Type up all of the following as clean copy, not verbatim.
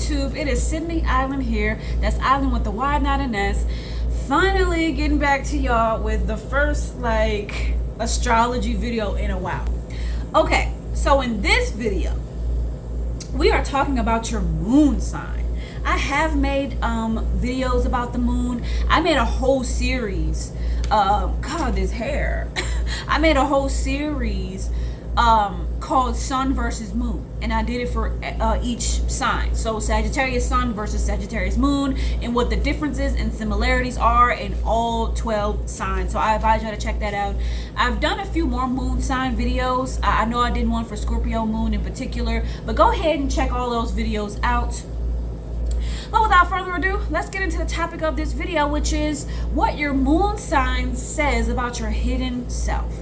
YouTube? It is Sydney Island here. That's Island with the Y, not an S. Finally getting back to y'all with the first astrology video in a while. Okay, so in this video we are talking about your moon sign. I have made videos about the moon. I made a whole series. God, this hair. I made a whole series called Sun versus Moon, and I did it for each sign. So Sagittarius Sun versus Sagittarius Moon, and what the differences and similarities are in all 12 signs. So I advise you to check that out. I've done a few more moon sign videos. I know I did one for Scorpio moon in particular, but go ahead and check all those videos out. But without further ado, let's get into the topic of this video, which is what your moon sign says about your hidden self.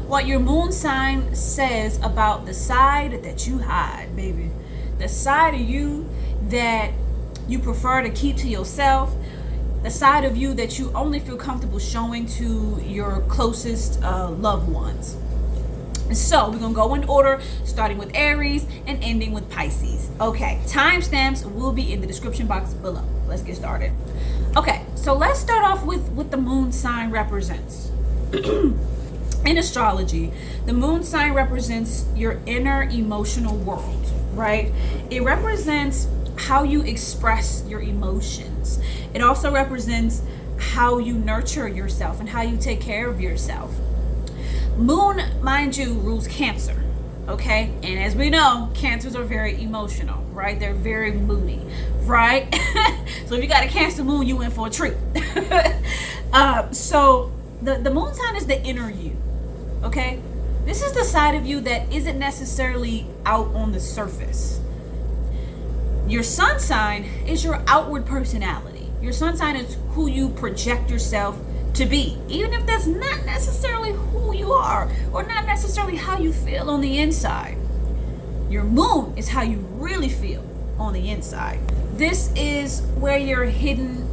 What your moon sign says about the side that you hide, baby. The side of you that you prefer to keep to yourself. The side of you that you only feel comfortable showing to your closest loved ones. So we're going to go in order, starting with Aries and ending with Pisces. Okay, timestamps will be in the description box below. Let's get started. Okay, so let's start off with what the moon sign represents. In astrology, the moon sign represents your inner emotional world, right? It represents how you express your emotions. It also represents how you nurture yourself and how you take care of yourself. Moon, mind you, rules Cancer, okay? And as we know, Cancers are very emotional, right? They're very moody, right? So if you got a Cancer moon, you in for a treat. So the moon sign is the inner you. Okay, this is the side of you that isn't necessarily out on the surface. Your sun sign is your outward personality. Your sun sign is who you project yourself to be, even if that's not necessarily who you are or not necessarily how you feel on the inside. Your moon is how you really feel on the inside. This is where your hidden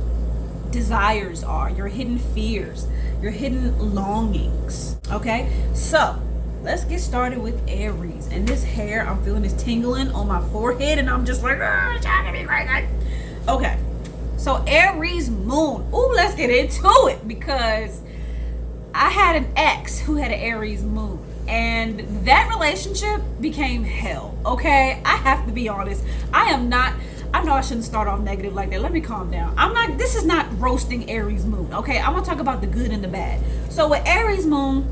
desires are, your hidden fears, your hidden longings. Okay, so let's get started with Aries. And this hair, I'm feeling this tingling on my forehead, and I'm just like, it's trying to be crazy. Okay, so Aries moon. Ooh, let's get into it, because I had an ex who had an Aries moon, and that relationship became hell. Okay, I have to be honest. I know I shouldn't start off negative like that. Let me calm down. This is not roasting Aries moon, okay? I'm gonna talk about the good and the bad. So with Aries moon,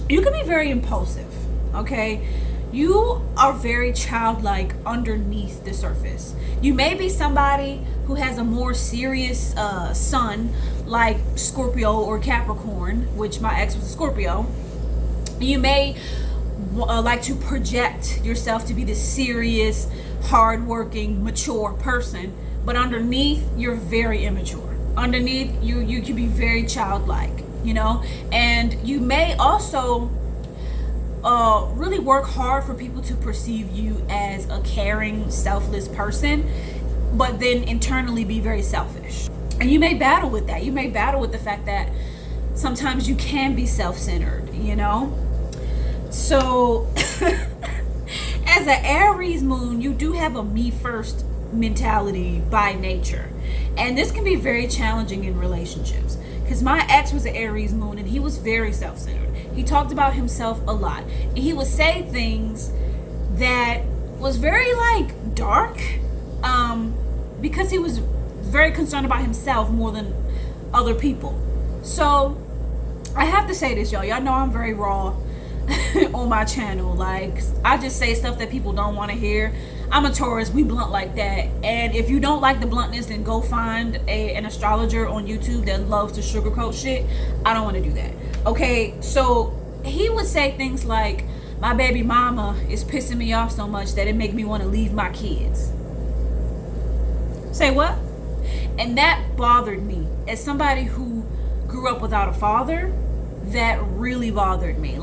you can be very impulsive, okay? You are very childlike underneath the surface. You may be somebody who has a more serious sun, like Scorpio or Capricorn, which my ex was a Scorpio. You may like to project yourself to be this serious, hardworking, mature person, but underneath you're very immature. Underneath you can be very childlike, you know. And you may also really work hard for people to perceive you as a caring, selfless person, but then internally be very selfish. And you may battle with that. You may battle with the fact that sometimes you can be self-centered, you know. So as an Aries moon, you do have a me first mentality by nature, and this can be very challenging in relationships, because my ex was an Aries moon, and he was very self-centered. He talked about himself a lot, and he would say things that was very dark, because he was very concerned about himself more than other people. So I have to say this, y'all know I'm very raw on my channel. I just say stuff that people don't want to hear. I'm a Taurus, we blunt like that. And if you don't like the bluntness, then go find an astrologer on YouTube that loves to sugarcoat shit. I don't want to do that. Okay, so he would say things like, my baby mama is pissing me off so much that it make me want to leave my kids. Say what? And that bothered me. As somebody who grew up without a father, that really bothered me,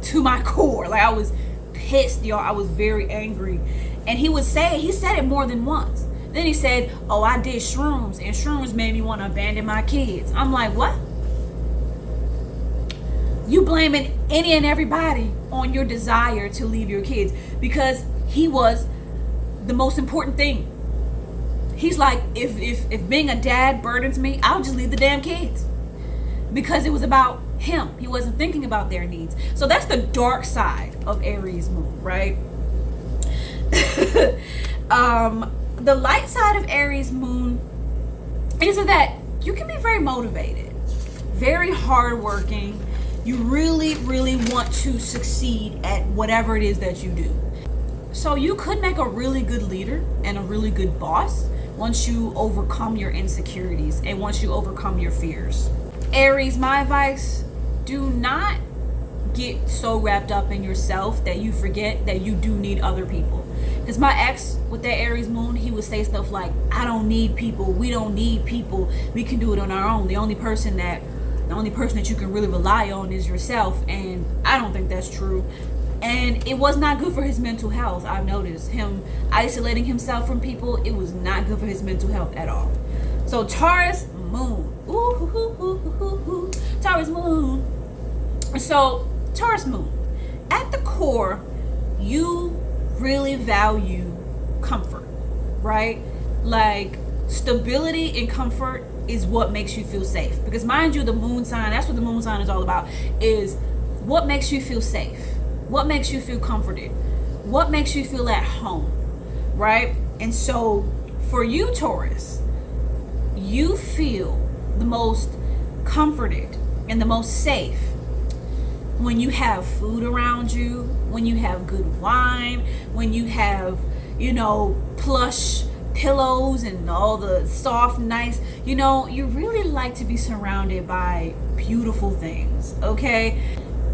to my core. I was pissed, y'all. I was very angry. And he said it more than once. Then he said, oh, I did shrooms, and shrooms made me want to abandon my kids. I'm like, what? You blaming any and everybody on your desire to leave your kids, because he was the most important thing He's like, if being a dad burdens me, I'll just leave the damn kids. Because it was about him. He wasn't thinking about their needs. So that's the dark side of Aries moon, right? The light side of Aries moon is that you can be very motivated, very hardworking. You really, really want to succeed at whatever it is that you do. So you could make a really good leader and a really good boss once you overcome your insecurities and once you overcome your fears. Aries, my advice, do not get so wrapped up in yourself that you forget that you do need other people. Because my ex with that Aries moon, he would say stuff like, I don't need people, we don't need people, we can do it on our own. The only person that you can really rely on is yourself. And I don't think that's true. And it was not good for his mental health. I've noticed him isolating himself from people. It was not good for his mental health at all. So Taurus moon. Taurus moon. So Taurus moon. At the core, you really value comfort, right? Like stability and comfort is what makes you feel safe. Because mind you, the moon sign, that's what the moon sign is all about, is what makes you feel safe. What makes you feel comforted? What makes you feel at home, right? And so for you, Taurus, you feel the most comforted and the most safe when you have food around you, when you have good wine, when you have, plush pillows and all the soft, nice, you really like to be surrounded by beautiful things, okay?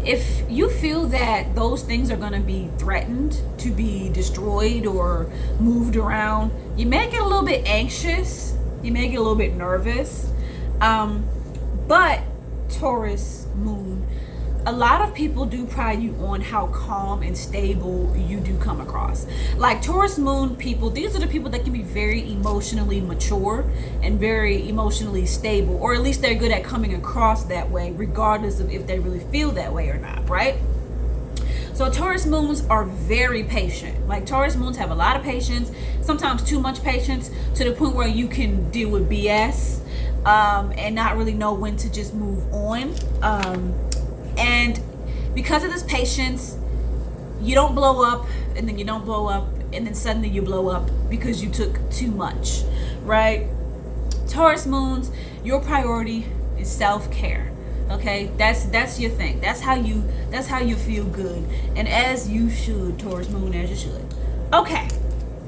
If you feel that those things are going to be threatened to be destroyed or moved around, you may get a little bit anxious, you may get a little bit nervous. But Taurus moon, a lot of people do pride you on how calm and stable you do come across. Like Taurus moon people, these are the people that can be very emotionally mature and very emotionally stable, or at least they're good at coming across that way, regardless of if they really feel that way or not, right? So Taurus moons are very patient. Like Taurus moons have a lot of patience, sometimes too much patience, to the point where you can deal with BS and not really know when to just move on. And because of this patience, you don't blow up, and then you don't blow up, and then suddenly you blow up because you took too much, right? Taurus moons, your priority is self-care. Okay, that's your thing. That's how you feel good, and as you should, Taurus moon, as you should. Okay,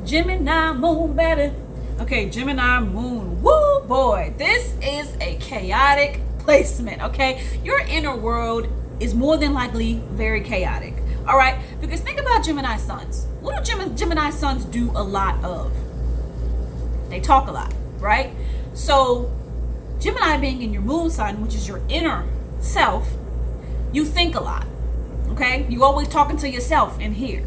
Gemini moon, baby. Okay, Gemini moon. Woo, boy, this is a chaotic placement. Okay, your inner world is more than likely very chaotic. All right, because think about Gemini suns. What do Gemini suns do a lot of? They talk a lot, right? So Gemini being in your moon sign, which is your inner self, you think a lot. Okay, you always talking to yourself in here.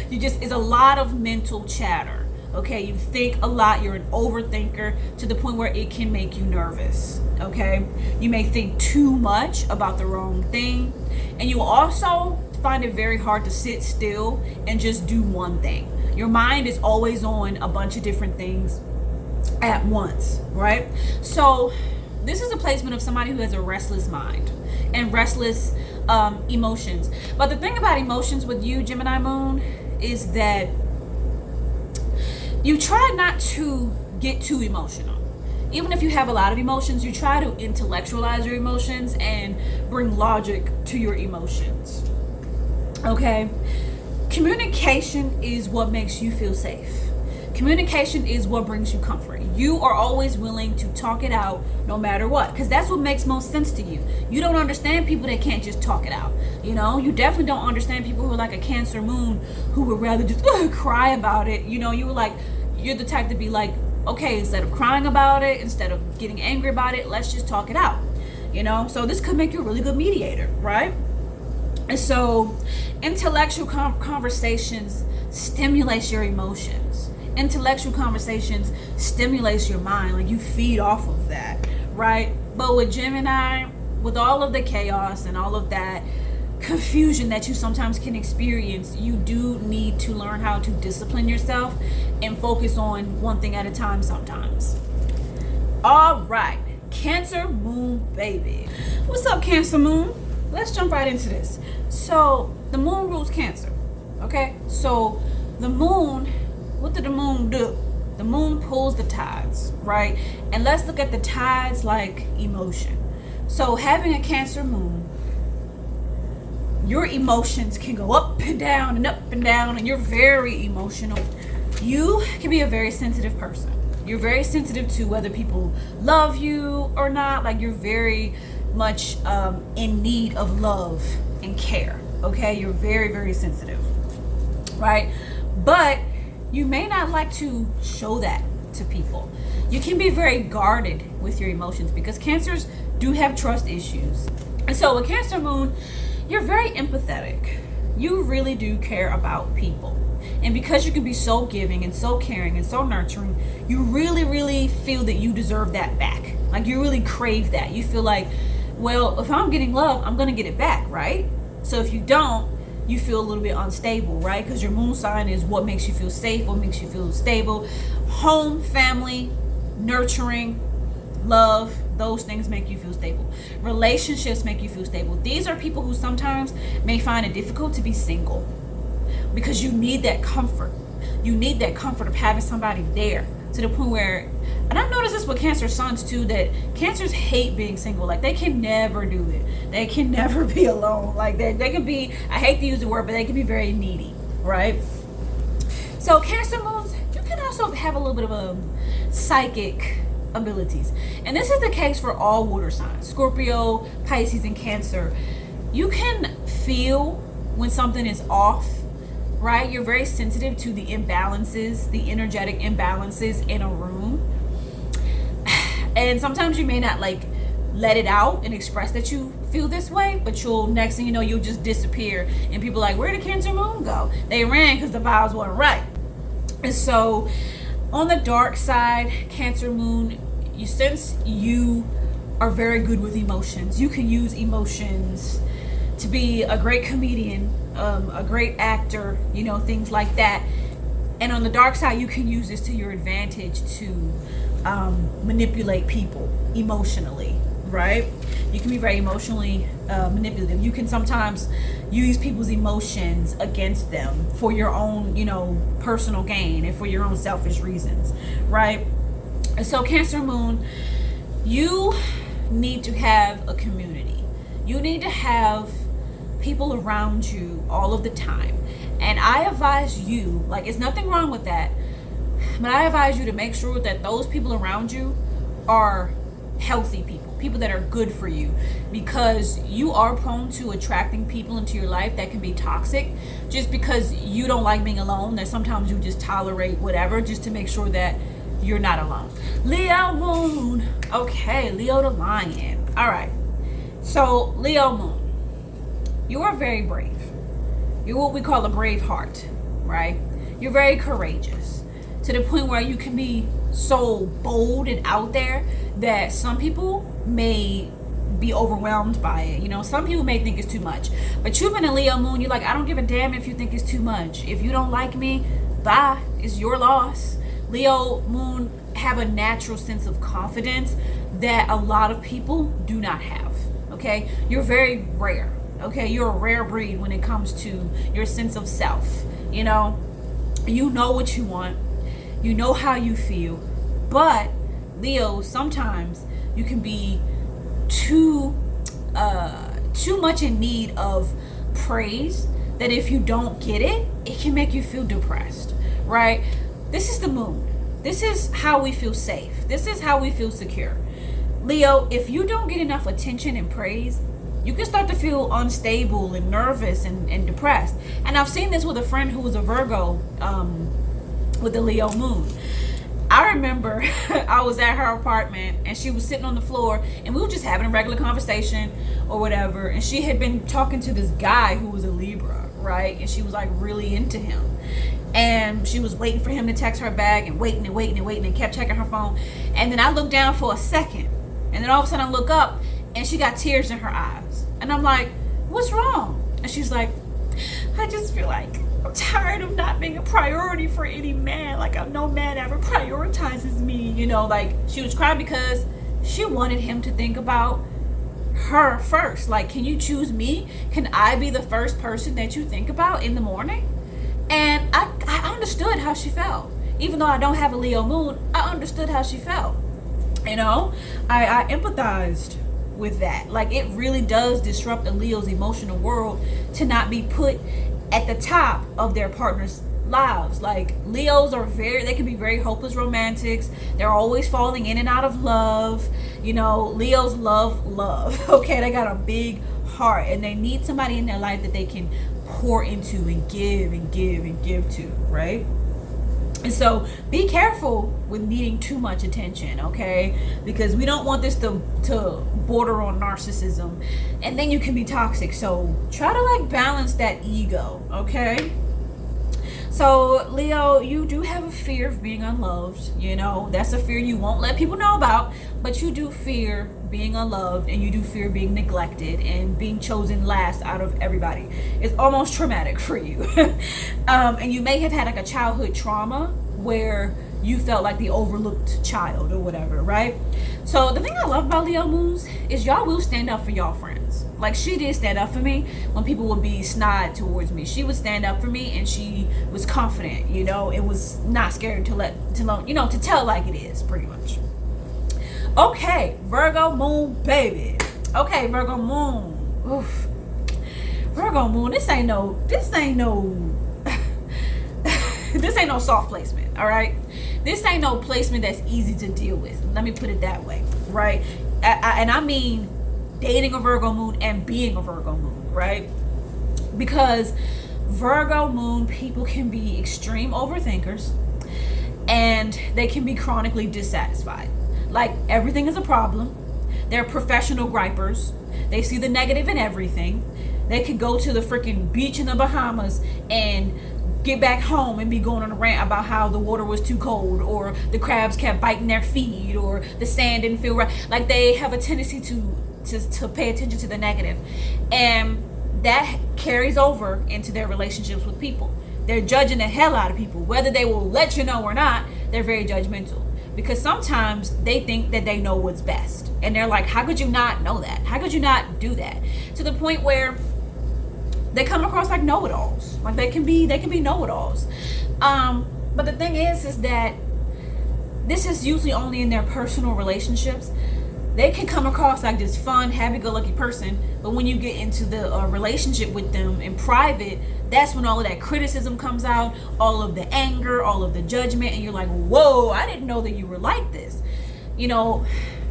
It's a lot of mental chatter. Okay, you think a lot, you're an overthinker to the point where it can make you nervous. Okay, you may think too much about the wrong thing, and you also find it very hard to sit still and just do one thing. Your mind is always on a bunch of different things at once, right? So this is a placement of somebody who has a restless mind and restless emotions. But the thing about emotions with you, Gemini moon, is that you try not to get too emotional. Even if you have a lot of emotions, you try to intellectualize your emotions and bring logic to your emotions. Okay? Communication is what makes you feel safe. Communication is what brings you comfort. You are always willing to talk it out no matter what, because that's what makes most sense to you. You don't understand people that can't just talk it out. You definitely don't understand people who are like a Cancer moon who would rather just cry about it. You're the type to be like, okay, instead of crying about it, instead of getting angry about it, let's just talk it out. So this could make you a really good mediator, right? And so intellectual conversations stimulates your emotions. Intellectual conversations stimulates your mind. Like, you feed off of that, right? But with Gemini, with all of the chaos and all of that, confusion that you sometimes can experience, you do need to learn how to discipline yourself and focus on one thing at a time sometimes. All right, Cancer moon, baby. What's up, Cancer moon? Let's jump right into this. So the moon rules Cancer. Okay, so the moon, what did the moon do? The moon pulls the tides, right? And let's look at the tides like emotion. So having a Cancer moon, your emotions can go up and down and up and down, and you're very emotional. You can be a very sensitive person. You're very sensitive to whether people love you or not. Like, you're very much in need of love and care. Okay, you're very, very sensitive, right? But you may not like to show that to people. You can be very guarded with your emotions because Cancers do have trust issues. And so with Cancer moon, you're very empathetic. You really do care about people. And because you can be so giving and so caring and so nurturing, you really, really feel that you deserve that back. Like, you really crave that. You feel like, well, if I'm getting love, I'm going to get it back, right? So if you don't, you feel a little bit unstable, right? Because your moon sign is what makes you feel safe, what makes you feel stable. Home, family, nurturing, love, those things make you feel stable. Relationships make you feel stable. These are people who sometimes may find it difficult to be single because you need that comfort. You need that comfort of having somebody there, to the point where, and I've noticed this with Cancer suns too, that Cancers hate being single. Like, they can never do it. They can never be alone. Like, they can be, I hate to use the word, but they can be very needy, right? So Cancer moons, you can also have a little bit of a psychic abilities, and this is the case for all water signs, Scorpio, Pisces, and Cancer. You can feel when something is off, right? You're very sensitive to the imbalances, the energetic imbalances in a room, and sometimes you may not like let it out and express that you feel this way, but you'll, next thing you know, you'll just disappear, and people are like, where did Cancer moon go? They ran because the vibes weren't right. And so on the dark side, Cancer moon, you sense you are very good with emotions. You can use emotions to be a great comedian, a great actor, you know, things like that. And on the dark side, you can use this to your advantage to manipulate people emotionally, right? You can be very emotionally manipulative. You can sometimes use people's emotions against them for your own, you know, personal gain and for your own selfish reasons, right? And so Cancer moon, you need to have a community. You need to have people around you all of the time. And I advise you, like, it's nothing wrong with that, but I advise you to make sure that those people around you are healthy people, people that are good for you, because you are prone to attracting people into your life that can be toxic just because you don't like being alone, that sometimes you just tolerate whatever just to make sure that you're not alone. Leo moon. Okay, Leo the lion. All right. So Leo moon, you are very brave. You're what we call a brave heart, right? You're very courageous to the point where you can be so bold and out there that some people may be overwhelmed by it. You know, some people may think it's too much, but you've been a Leo moon. You're like, I don't give a damn if you think it's too much. If you don't like me, bye. It's your loss. Leo moon have a natural sense of confidence that a lot of people do not have. Okay, you're very rare. Okay, you're a rare breed when it comes to your sense of self. You know what you want, you know how you feel, but Leo, sometimes you can be too much in need of praise, that if you don't get it, it can make you feel depressed, right? This is the moon. This is how we feel safe. This is how we feel secure. Leo, if you don't get enough attention and praise, you can start to feel unstable and nervous and depressed. And I've seen this with a friend who was a Virgo with the Leo moon. I remember I was at her apartment and she was sitting on the floor and we were just having a regular conversation or whatever. And she had been talking to this guy who was a Libra, right? And she was like really into him. And she was waiting for him to text her back and waiting and kept checking her phone. And then I looked down for a second. And then all of a sudden I look up and she got tears in her eyes. And I'm like, what's wrong? And she's like, I just feel like I'm tired of not being a priority for any man. Like, no man ever prioritizes me, you know. Like, she was crying because she wanted him to think about her first. Like, can you choose me? Can I be the first person that you think about in the morning? And I understood how she felt. Even though I don't have a Leo moon, I understood how she felt. You know, I empathized with that. Like, it really does disrupt a Leo's emotional world to not be put at the top of their partner's lives. Like, Leos are they can be very hopeless romantics. They're always falling in and out of love. You know, Leos love okay, they got a big heart, and they need somebody in their life that they can pour into and give and give and give to, right? And so be careful with needing too much attention, okay? Because we don't want this to border on narcissism, and then you can be toxic. So try to like balance that ego, okay? So Leo, you do have a fear of being unloved. You know, that's a fear you won't let people know about, but you do fear being unloved, and you do fear being neglected and being chosen last out of everybody. It's almost traumatic for you. And you may have had like a childhood trauma where you felt like the overlooked child or whatever, right? So the thing I love about Leo moons is y'all will stand up for y'all friends. Like, she did stand up for me when people would be snide towards me. She would stand up for me, and she was confident, you know. It was not scared to tell like it is, pretty much. Okay, Virgo moon, baby. Okay, Virgo moon. Oof. Virgo moon, this ain't no this ain't no soft placement, all right? This ain't no placement that's easy to deal with. Let me put it that way, right? And I mean dating a Virgo moon and being a Virgo moon, right? Because Virgo moon people can be extreme overthinkers, and they can be chronically dissatisfied. Like, everything is a problem. They're professional gripers. They see the negative in everything. They could go to the freaking beach in the Bahamas and get back home and be going on a rant about how the water was too cold, or the crabs kept biting their feet, or the sand didn't feel right. Like, they have a tendency to pay attention to the negative, and that carries over into their relationships with people. They're judging the hell out of people, whether they will let you know or not. They're very judgmental, because sometimes they think that they know what's best, and they're like, how could you not know that? How could you not do that? To the point where they come across like know-it-alls. Like, they can be know-it-alls. But the thing is that this is usually only in their personal relationships. They can come across like this fun, happy-go-lucky person, but when you get into the relationship with them in private, that's when all of that criticism comes out, all of the anger, all of the judgment, and you're like, whoa, I didn't know that you were like this. You know,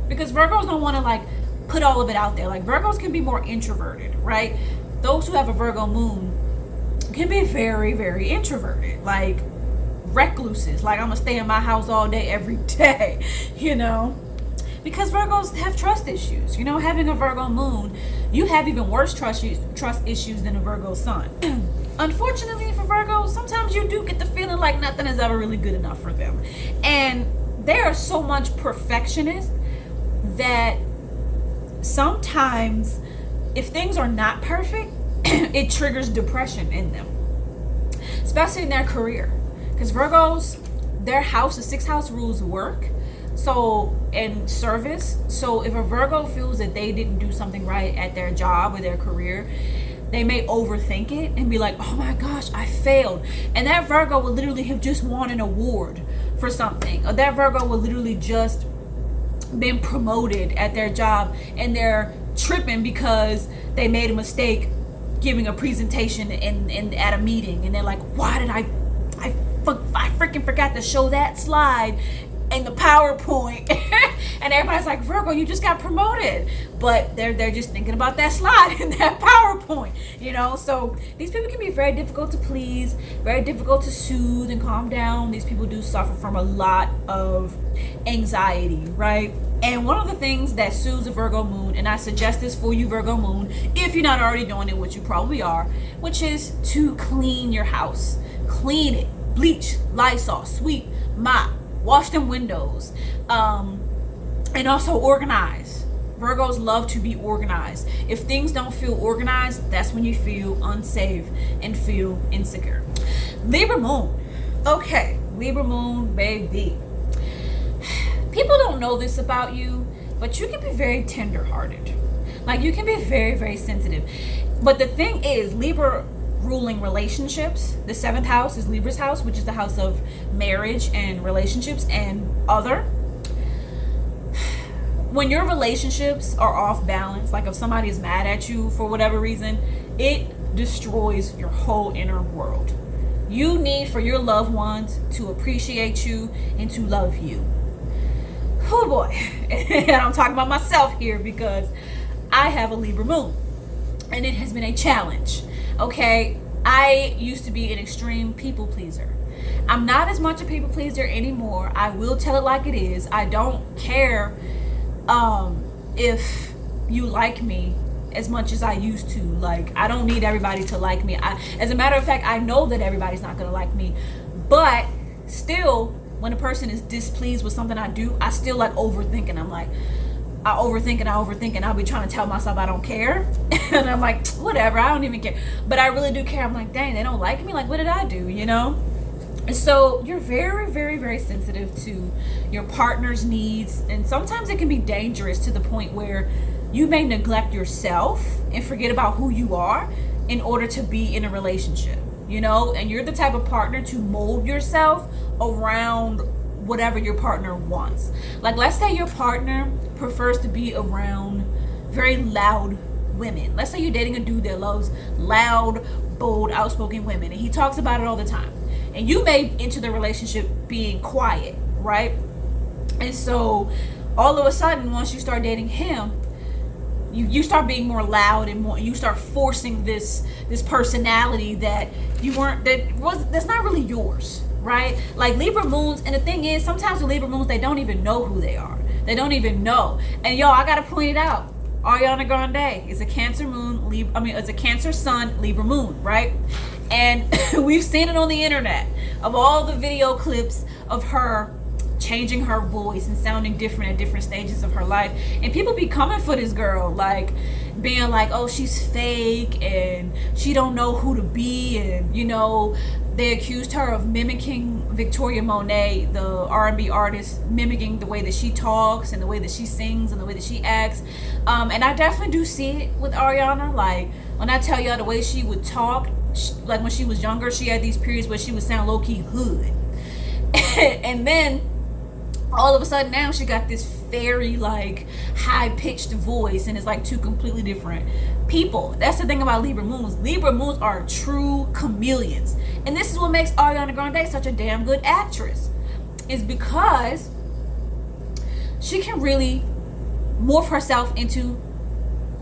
because Virgos don't want to like put all of it out there. Like, Virgos can be more introverted, right? Those who have a Virgo moon can be very, very introverted, like recluses. Like, I'm gonna stay in my house all day, every day, you know, because Virgos have trust issues. You know, having a Virgo moon, you have even worse trust issues than a Virgo sun. Unfortunately for Virgos, sometimes you do get the feeling like nothing is ever really good enough for them, and they are so much perfectionists that sometimes if things are not perfect, it triggers depression in them, especially in their career. Because Virgos, their house, the 6th house rules work, so, and service. So if a Virgo feels that they didn't do something right at their job or their career, they may overthink it and be like, oh my gosh, I failed. And that Virgo will literally have just won an award for something, or that Virgo will literally just been promoted at their job, and they're tripping because they made a mistake giving a presentation in at a meeting, and they're like, why did I freaking forgot to show that slide in the PowerPoint. And everybody's like, Virgo, you just got promoted, but they're just thinking about that slide in that PowerPoint, you know. So these people can be very difficult to please, very difficult to soothe and calm down. These people do suffer from a lot of anxiety, right? And one of the things that soothes a Virgo moon, and I suggest this for you Virgo moon, if you're not already doing it, which you probably are, which is to clean your house. Clean it, bleach, Lysol, sweep, mop, wash them windows, and also organize. Virgos love to be organized. If things don't feel organized, that's when you feel unsafe and feel insecure. Libra moon. Okay, Libra moon, baby. People don't know this about you, but you can be very tender-hearted. Like, you can be very, very sensitive. But the thing is, Libra ruling relationships, the 7th house is Libra's house, which is the house of marriage and relationships and other. When your relationships are off balance, like if somebody is mad at you for whatever reason, it destroys your whole inner world. You need for your loved ones to appreciate you and to love you. Oh boy. And I'm talking about myself here because I have a Libra moon and it has been a challenge. Okay, I used to be an extreme people pleaser. I'm not as much a people pleaser anymore. I will tell it like it is. I don't care if you like me as much as I used to. Like, I don't need everybody to like me. As a matter of fact, I know that everybody's not gonna like me, but still, when a person is displeased with something I do, I still like overthinking. I'm like, I overthink and I'll be trying to tell myself I don't care. And I'm like, whatever, I don't even care. But I really do care. I'm like, dang, they don't like me. Like, what did I do, you know? And so you're very, very, very sensitive to your partner's needs. And sometimes it can be dangerous to the point where you may neglect yourself and forget about who you are in order to be in a relationship, you know? And you're the type of partner to mold yourself around whatever your partner wants. Like, let's say your partner prefers to be around very loud women. Let's say you're dating a dude that loves loud, bold, outspoken women, and he talks about it all the time. And you may enter the relationship being quiet, right? And so all of a sudden, once you start dating him, you start being more loud and more, you start forcing this personality that that's not really yours, right? Like Libra moons, and the thing is, sometimes with Libra moons, they don't even know who they are. They don't even know. And y'all, I gotta point it out. Ariana Grande is a Cancer moon, it's a Cancer sun, Libra moon, right? And we've seen it on the internet of all the video clips of her changing her voice and sounding different at different stages of her life. And people be coming for this girl, like being like, oh, she's fake and she don't know who to be. And, you know, they accused her of mimicking Victoria Monet, the R&B artist, mimicking the way that she talks and the way that she sings and the way that she acts. And I definitely do see it with Ariana. Like, when I tell y'all the way she would talk, like when she was younger, she had these periods where she would sound low-key hood. And then all of a sudden now she got this very like high-pitched voice, and it's like two completely different people. That's the thing about Libra moons. Libra moons are true chameleons, and this is what makes Ariana Grande such a damn good actress, is because she can really morph herself into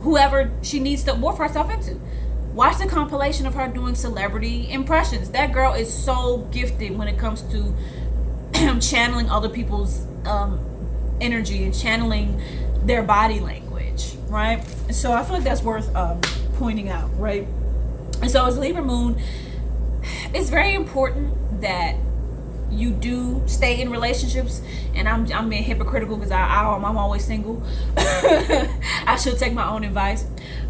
whoever she needs to morph herself into. Watch the compilation of her doing celebrity impressions. That girl is so gifted when it comes to channeling other people's energy and channeling their body language, right? So I feel like that's worth pointing out, right? And so as Libra moon, it's very important that you do stay in relationships. And I'm being hypocritical because I'm always single. I should take my own advice.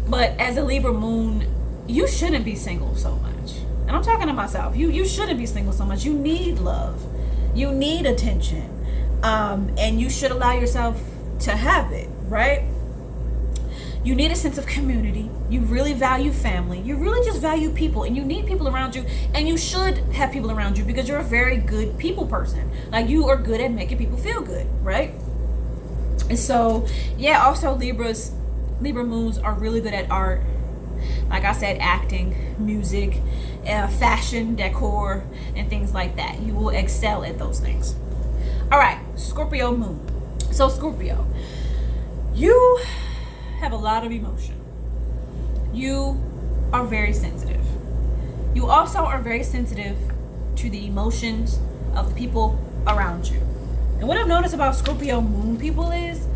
But as a Libra moon, you shouldn't be single so much. And I'm talking to myself. You shouldn't be single so much. You need love. You need attention. And you should allow yourself to have it, right? You need a sense of community. You really value family. You really just value people, and you need people around you, and you should have people around you because you're a very good people person. Like, you are good at making people feel good, right? And so, yeah, also Libra moons are really good at art. Like I said, acting, music, fashion, decor, and things like that. You will excel at those things. All right, Scorpio moon. So Scorpio, you have a lot of emotion. You are very sensitive. You also are very sensitive to the emotions of the people around you. And what I've noticed about Scorpio moon people is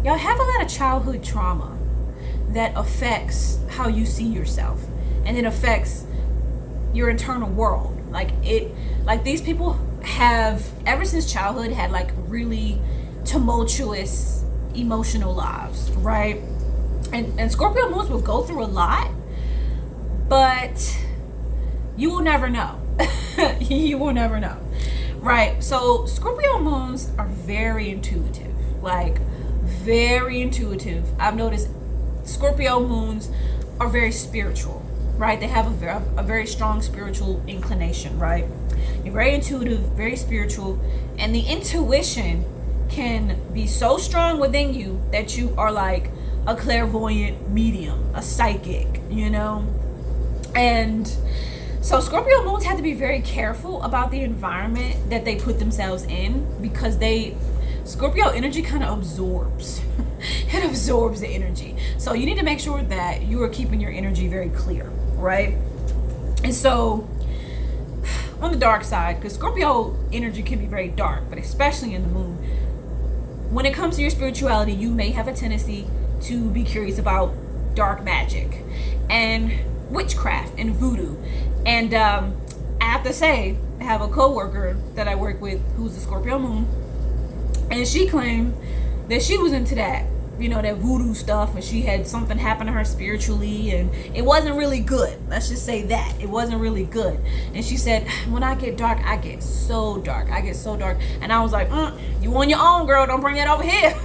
y'all have a lot of childhood trauma that affects how you see yourself, and it affects your internal world. Like these people have, ever since childhood, had like really tumultuous emotional lives, right? And Scorpio moons will go through a lot, but you will never know. You will never know, right? So Scorpio moons are very intuitive, like very intuitive. I've noticed Scorpio moons are very spiritual, right? They have a very strong spiritual inclination, right? You're very intuitive, very spiritual, and the intuition can be so strong within you that you are like a clairvoyant medium, a psychic, you know? And so Scorpio moons have to be very careful about the environment that they put themselves in, because Scorpio energy kind of absorbs. It absorbs the energy. So you need to make sure that you are keeping your energy very clear, right? And so on the dark side, because Scorpio energy can be very dark, but especially in the moon, when it comes to your spirituality, you may have a tendency to be curious about dark magic and witchcraft and voodoo. And I have to say, I have a coworker that I work with who's a Scorpio moon, and she claimed that she was into that, you know, that voodoo stuff, and she had something happen to her spiritually, and it wasn't really good. Let's just say that it wasn't really good. And she said, when I get dark, I get so dark. And I was like, you on your own, girl. Don't bring that over here.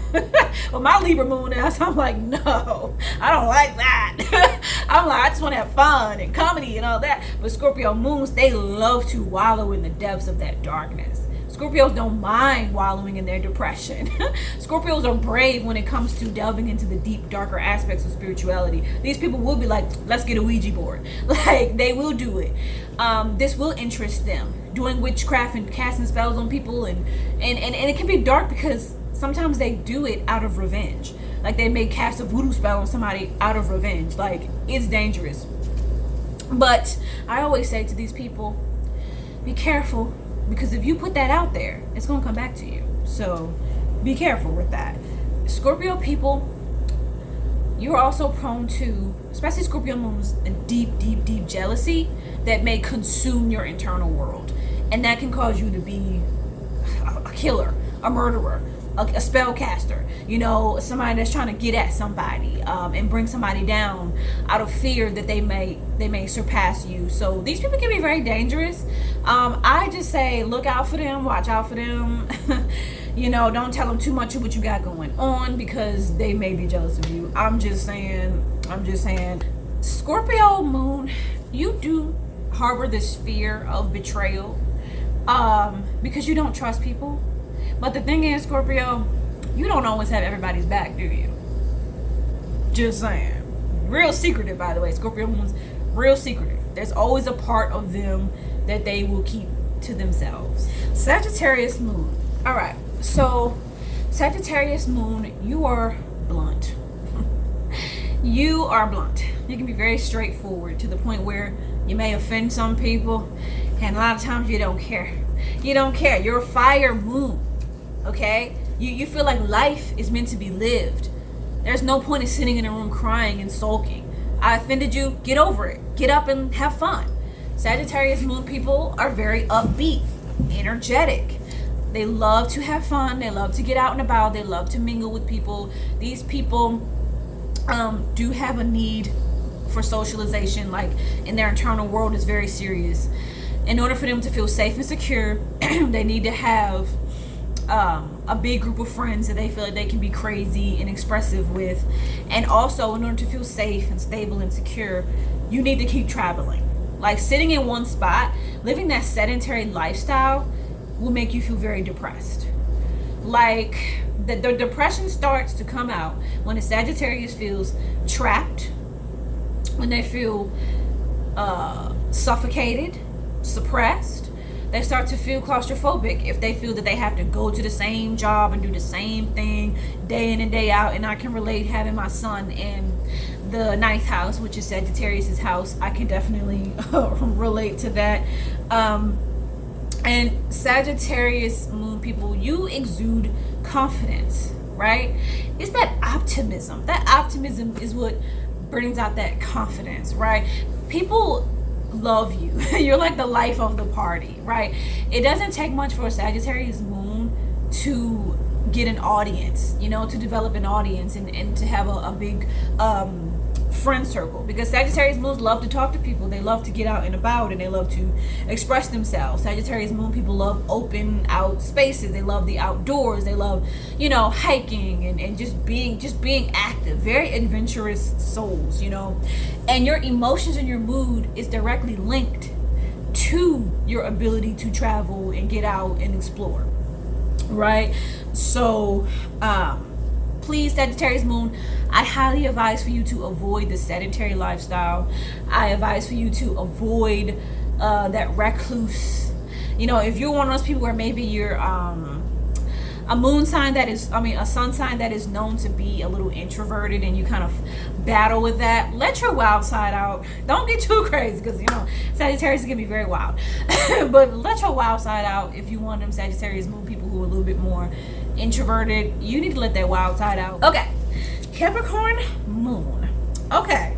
With my Libra moon ass, I'm like, no, I don't like that. I'm like, I just want to have fun and comedy and all that. But Scorpio moons, they love to wallow in the depths of that darkness. Scorpios don't mind wallowing in their depression. Scorpios are brave when it comes to delving into the deep, darker aspects of spirituality. These people will be like, let's get a Ouija board. Like, they will do it. This will interest them. Doing witchcraft and casting spells on people. And it can be dark because sometimes they do it out of revenge. Like, they may cast a voodoo spell on somebody out of revenge. Like, it's dangerous. But I always say to these people, be careful. Because if you put that out there, it's going to come back to you. So be careful with that. Scorpio people, you're also prone to, especially Scorpio moons, a deep, deep, deep jealousy that may consume your internal world. And that can cause you to be a killer, a murderer, a spellcaster, you know, somebody that's trying to get at somebody and bring somebody down out of fear that they may surpass you. So these people can be very dangerous. I just say look out for them, watch out for them. You know, don't tell them too much of what you got going on, because they may be jealous of you. I'm just saying. Scorpio moon, you do harbor this fear of betrayal because you don't trust people. But the thing is, Scorpio, you don't always have everybody's back, do you? Just saying. Real secretive, by the way. Scorpio moon's real secretive. There's always a part of them that they will keep to themselves. Sagittarius moon. All right. So, Sagittarius moon, you are blunt. You are blunt. You can be very straightforward to the point where you may offend some people, and a lot of times you don't care. You don't care. You're a fire moon. Okay? You feel like life is meant to be lived. There's no point in sitting in a room crying and sulking. I offended you, get over it. Get up and have fun. Sagittarius moon people are very upbeat, energetic. They love to have fun. They love to get out and about. They love to mingle with people. These people do have a need for socialization, like in their internal world is very serious. In order for them to feel safe and secure, they need to have a big group of friends that they feel like they can be crazy and expressive with. And also, in order to feel safe and stable and secure, you need to keep traveling. Like, sitting in one spot, living that sedentary lifestyle will make you feel very depressed. Like, the depression starts to come out when a Sagittarius feels trapped, when they feel suffocated, suppressed. They start to feel claustrophobic if they feel that they have to go to the same job and do the same thing day in and day out. And I can relate, having my son in the 9th house, which is Sagittarius's house. I can definitely relate to that. And Sagittarius moon people, you exude confidence, right? It's that optimism. That optimism is what brings out that confidence, right? People love you. You're like the life of the party, right? It doesn't take much for a Sagittarius moon to get an audience, you know, to develop an audience and to have a big friend circle, because Sagittarius moons love to talk to people. They love to get out and about, and they love to express themselves. Sagittarius moon people love open out spaces. They love the outdoors. They love, you know, hiking and just being active. Very adventurous souls, you know. And your emotions and your mood is directly linked to your ability to travel and get out and explore, right? So please, Sagittarius moon, I highly advise for you to avoid the sedentary lifestyle. I advise for you to avoid that recluse. You know, if you're one of those people where maybe you're a moon sign that is, a sun sign that is known to be a little introverted, and you kind of battle with that, let your wild side out. Don't get too crazy, because, you know, Sagittarius is going to be very wild. But let your wild side out. If you want them Sagittarius moon people who are a little bit more introverted, you need to let that wild side out. Okay, Capricorn moon. Okay,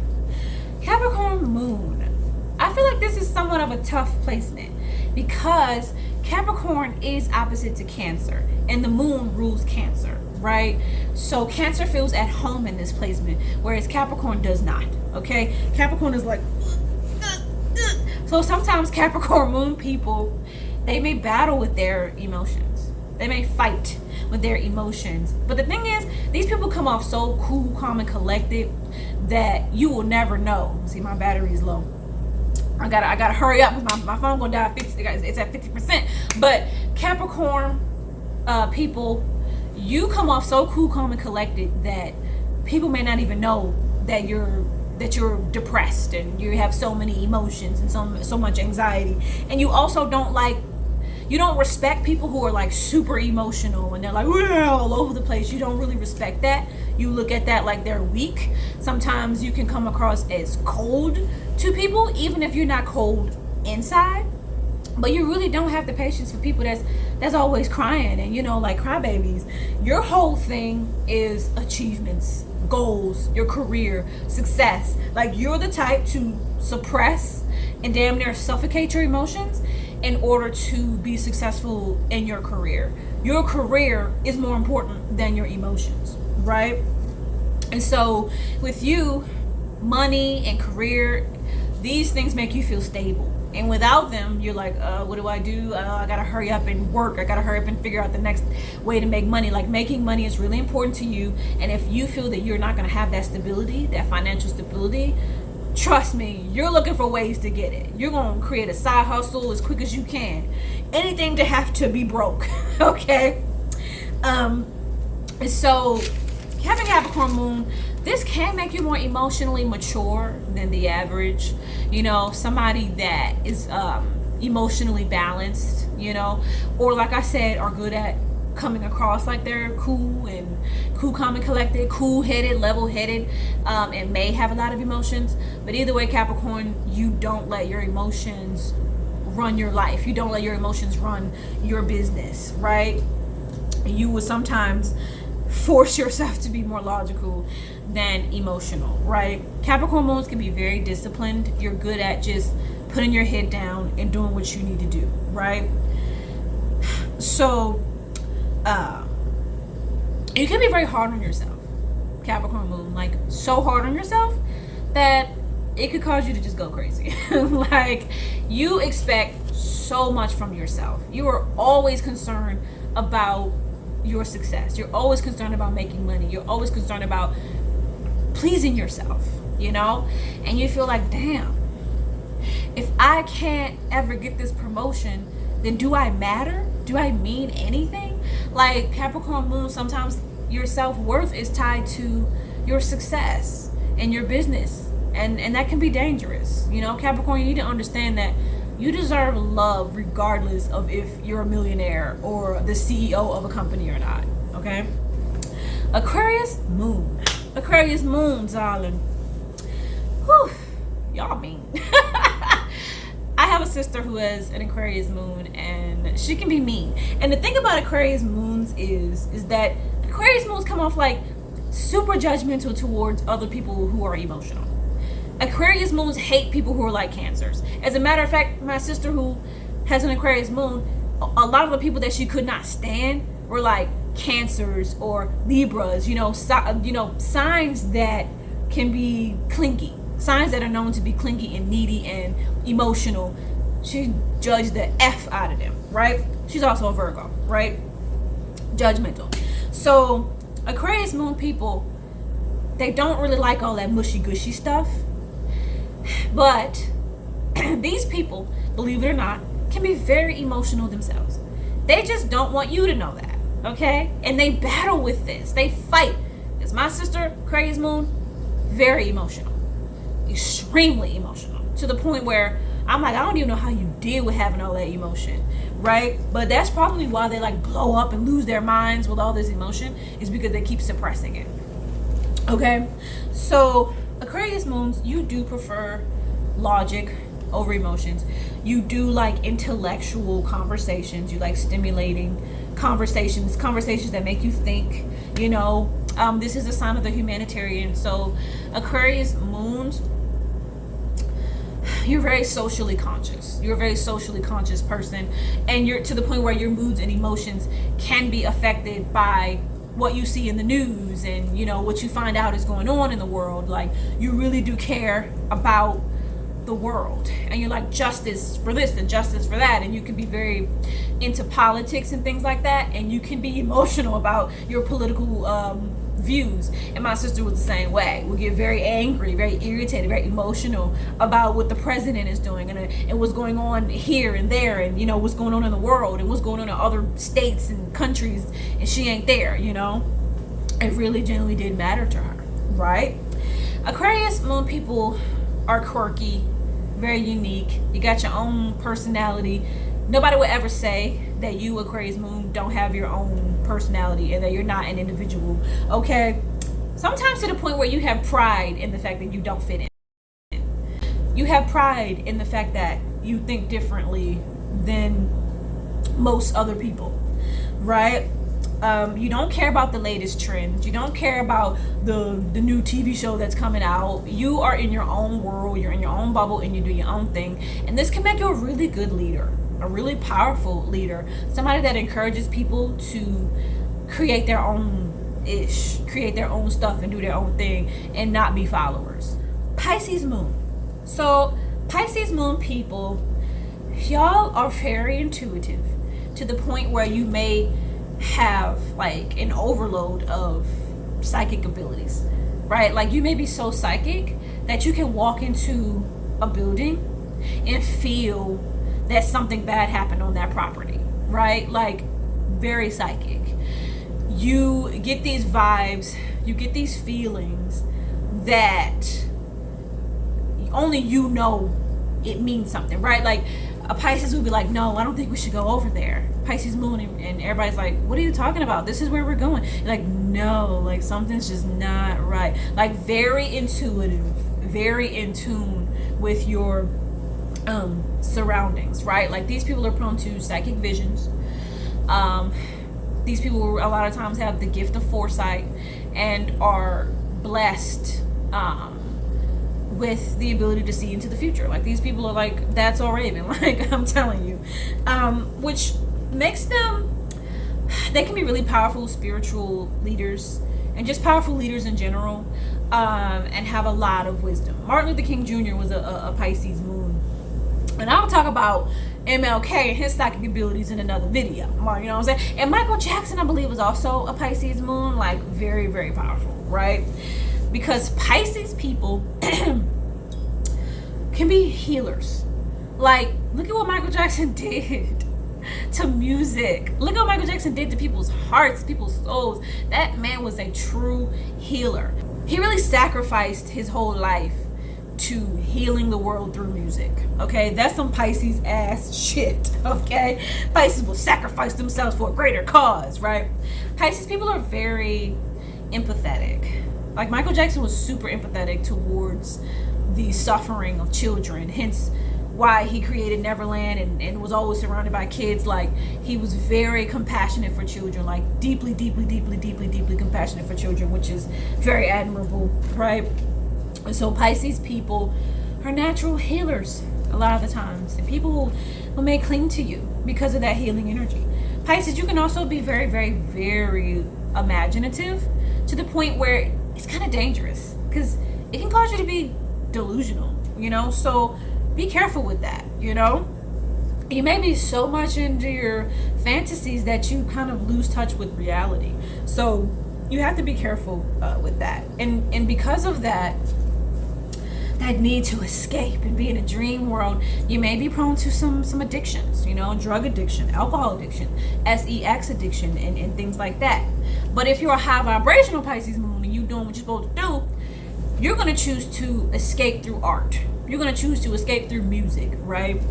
Capricorn moon. I feel like this is somewhat of a tough placement, because Capricorn is opposite to Cancer, and the moon rules Cancer, right? So Cancer feels at home in this placement, whereas Capricorn does not. Okay, Capricorn is like, so sometimes Capricorn moon people, they may battle with their emotions. They may fight with their emotions. But the thing is, these people come off so cool, calm, and collected that you will never know. See, my battery is low. I gotta hurry up, because my phone gonna die. It's at 50%. But Capricorn people, you come off so cool, calm, and collected that people may not even know that you're depressed and you have so many emotions and so much anxiety. And you also don't respect people who are like super emotional and they're like, well, all over the place. You don't really respect that. You look at that like they're weak. Sometimes you can come across as cold to people, even if you're not cold inside. But you really don't have the patience for people that's always crying and, you know, like crybabies. Your whole thing is achievements, goals, your career, success. Like, you're the type to suppress and damn near suffocate your emotions in order to be successful in your career. Your career is more important than your emotions, right? And so with you, money and career, these things make you feel stable. And without them, you're like, what do I do? I gotta hurry up and work. I gotta hurry up and figure out the next way to make money. Like, making money is really important to you. And if you feel that you're not gonna have that stability, that financial stability, trust me, you're looking for ways to get it. You're gonna create a side hustle as quick as you can. Anything to have to be broke, okay? So having Capricorn moon, this can make you more emotionally mature than the average. You know, somebody that is emotionally balanced, you know, or like I said, are good at coming across like they're cool, calm, and collected, cool-headed, level-headed, and may have a lot of emotions. But either way, Capricorn, you don't let your emotions run your life. You don't let your emotions run your business, right? You will sometimes force yourself to be more logical than emotional, right? Capricorn moons can be very disciplined. You're good at just putting your head down and doing what you need to do, right? So you can be very hard on yourself, Capricorn moon, like so hard on yourself that it could cause you to just go crazy. Like, you expect so much from yourself. You are always concerned about your success. You're always concerned about making money. You're always concerned about pleasing yourself, you know? And you feel like, damn, if I can't ever get this promotion, then do I matter? Do I mean anything? Like, Capricorn moon, sometimes your self-worth is tied to your success and your business. And that can be dangerous. You know, Capricorn, you need to understand that you deserve love regardless of if you're a millionaire or the CEO of a company or not, okay? Aquarius moon. Aquarius moon, darling. Whew, y'all mean. I have a sister who has an Aquarius moon, and she can be mean. And the thing about Aquarius moons is that Aquarius moons come off like super judgmental towards other people who are emotional. Aquarius moons hate people who are like Cancers. As a matter of fact, my sister who has an Aquarius moon, a lot of the people that she could not stand were like Cancers or Libras, signs that can be clingy, signs that are known to be clingy and needy and emotional. She judged the F out of them, right? She's also a Virgo, right? Judgmental. So Aquarius moon people, they don't really like all that mushy gushy stuff. But these people, believe it or not, can be very emotional themselves. They just don't want you to know that, okay? And they battle with this. They fight. Because my sister, Aquarius moon, very emotional. Extremely emotional. To the point where I'm like, I don't even know how you deal with having all that emotion, right? But that's probably why they like blow up and lose their minds with all this emotion, is because they keep suppressing it. Okay? So Aquarius moons, you do prefer logic over emotions. You do like intellectual conversations. You like stimulating conversations that make you think, this is a sign of the humanitarian. So Aquarius moons, you're very socially conscious. You're a very socially conscious person, and you're to the point where your moods and emotions can be affected by what you see in the news and what you find out is going on in the world. Like, you really do care about the world, and you're like, justice for this and justice for that, and you can be very into politics and things like that, and you can be emotional about your political views. And my sister was the same way. We get very angry, very irritated, very emotional about what the president is doing and what's going on here and there, and what's going on in the world and what's going on in other states and countries, and she ain't there. It really genuinely did matter to her, right? Aquarius moon people are quirky, very unique. You got your own personality. Nobody would ever say that you, Aquarius moon, don't have your own personality and that you're not an individual, okay? Sometimes to the point where you have pride in the fact that you don't fit in. You have pride in the fact that you think differently than most other people, right? You don't care about the latest trends. You don't care about the new TV show that's coming out. You are in your own world. You're in your own bubble, and you do your own thing. And this can make you a really good leader, a really powerful leader, somebody that encourages people to create their own create their own stuff and do their own thing and not be followers. Pisces moon. So Pisces moon people, y'all are very intuitive to the point where you may have like an overload of psychic abilities, right? Like, you may be so psychic that you can walk into a building and feel that something bad happened on that property, right? Like, very psychic. You get these vibes, you get these feelings that only it means something, right? Like, a Pisces would be like, no, I don't think we should go over there. Pisces moon, and everybody's like, what are you talking about? This is where we're going. You're like, no, like, something's just not right. Like, very intuitive, very in tune with your surroundings, right? Like, these people are prone to psychic visions. These people a lot of times have the gift of foresight and are blessed with the ability to see into the future. Like, these people are like, that's all Raven, like, I'm telling you, which makes them, they can be really powerful spiritual leaders and just powerful leaders in general, and have a lot of wisdom. Martin Luther King Jr. was a Pisces moon, and I'll talk about MLK and his psychic abilities in another video, you know what I'm saying? And Michael Jackson, I believe, was also a Pisces moon, like, very, very powerful, right? Because Pisces people can be healers. Like, look at what Michael Jackson did to music. Look at what Michael Jackson did to people's hearts, people's souls. That man was a true healer. He really sacrificed his whole life to healing the world through music. Okay, that's some Pisces ass shit. Okay, Pisces will sacrifice themselves for a greater cause, right? Pisces people are very empathetic. Like, Michael Jackson was super empathetic towards the suffering of children, hence why he created Neverland and was always surrounded by kids. Like, he was very compassionate for children, like deeply compassionate for children, which is very admirable, right? And so Pisces people are natural healers a lot of the times, and people will may cling to you because of that healing energy. Pisces, you can also be very, very, very imaginative to the point where it's kind of dangerous because it can cause you to be delusional, you know? So be careful with that, you know? You may be so much into your fantasies that you kind of lose touch with reality. So you have to be careful with that. And because of that need to escape and be in a dream world, you may be prone to some addictions, you know, drug addiction, alcohol addiction, sex addiction, and things like that. But if you're a high vibrational Pisces moon and you're doing what you're supposed to do, you're going to choose to escape through art. You're going to choose to escape through music, right?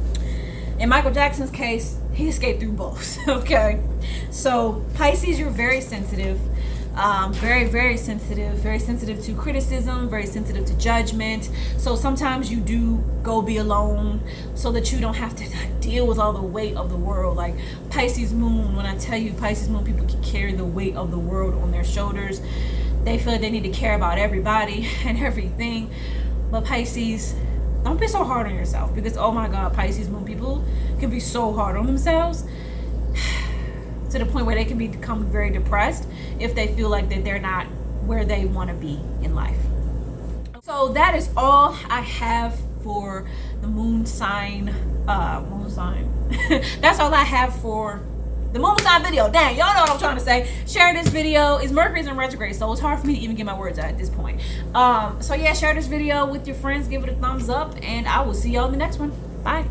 In Michael Jackson's case, he escaped through both, okay? So Pisces, you're very sensitive, very, very sensitive to criticism, very sensitive to judgment. So sometimes you do go be alone so that you don't have to deal with all the weight of the world. Like Pisces moon, when I tell you Pisces moon people can carry the weight of the world on their shoulders. They feel like they need to care about everybody and everything. But Pisces, don't be so hard on yourself, because oh my God, Pisces moon people can be so hard on themselves to the point where they can become very depressed if they feel like that they're not where they want to be in life. So that is all I have for the moon sign. That's all I have for the moon sign video. Dang, y'all know what I'm trying to say. Share this video. It's Mercury's in retrograde, so it's hard for me to even get my words out at this point. So yeah, share this video with your friends, give it a thumbs up, and I will see y'all in the next one. Bye.